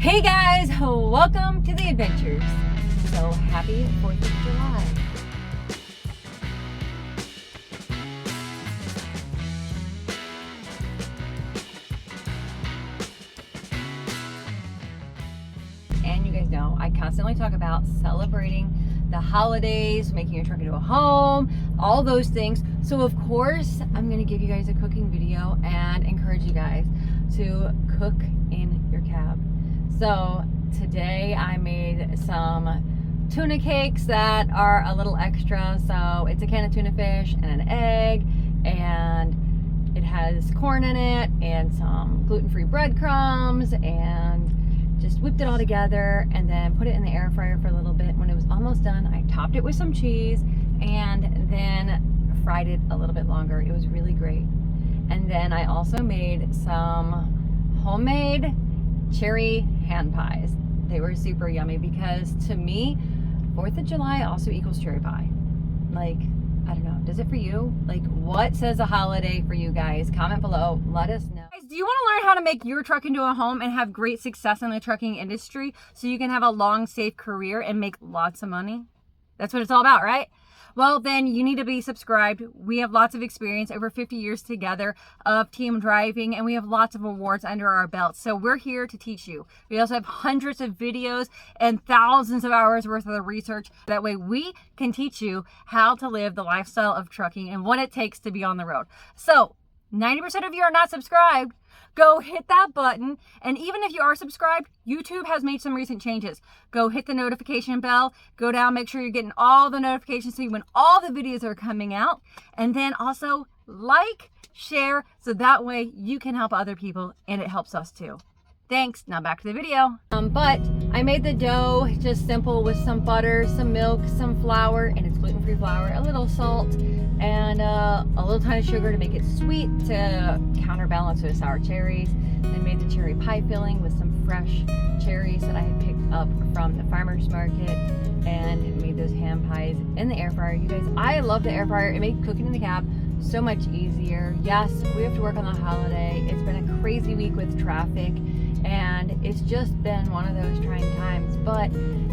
Hey guys, welcome to the adventures. So happy 4th of July. And you guys know I constantly talk about celebrating the holidays, making your truck into a home, all those things. So of course, I'm gonna give you guys a cooking video and encourage you guys to cook in your cab. So today I made some tuna cakes that are a little extra. So it's a can of tuna fish and an egg, and it has corn in it and some gluten-free breadcrumbs, and just whipped it all together and then put it in the air fryer for a little bit. When it was almost done, I topped it with some cheese and then fried it a little bit longer. It was really great. And then I also made some homemade cherry hand pies. They were super yummy because to me, 4th of July also equals cherry pie. Like, I don't know, does it for you? Like, what says a holiday for you guys? Comment below, let us know. Guys, do you want to learn how to make your truck into a home and have great success in the trucking industry so you can have a long, safe career and make lots of money? That's what it's all about, right? Well, then you need to be subscribed. We have lots of experience, over 50 years together of team driving, and we have lots of awards under our belts. So we're here to teach you. We also have hundreds of videos and thousands of hours worth of research. That way we can teach you how to live the lifestyle of trucking and what it takes to be on the road. So 90% of you are not subscribed. Go hit that button. And even if you are subscribed, YouTube has made some recent changes. Go hit the notification bell, go down, make sure you're getting all the notifications so when all the videos are coming out. And then also like, share, so that way you can help other people and it helps us too. Thanks. Now back to the video. But I made the dough just simple with some butter, some milk, some flour, and it's gluten-free flour, a little salt, and a little tiny sugar to make it sweet to counterbalance with sour cherries. Then made the cherry pie filling with some fresh cherries that I had picked up from the farmer's market, and made those ham pies in the air fryer. You guys, I love the air fryer. It made cooking in the cab so much easier. Yes, we have to work on the holiday. It's been a crazy week with traffic, and it's just been one of those trying times, but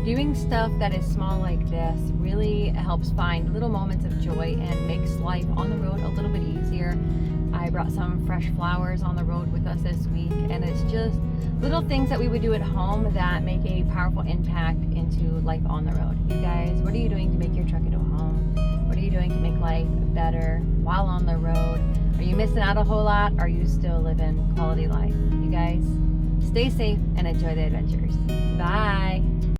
doing stuff that is small like this really helps find little moments of joy and makes life on the road a little bit easier. I brought some fresh flowers on the road with us this week, and it's just little things that we would do at home that make a powerful impact into life on the road. You guys, what are you doing to make your truck into a home? What are you doing to make life better while on the road? Are you missing out a whole lot? Are you still living quality life? You guys, stay safe and enjoy the adventures. Bye.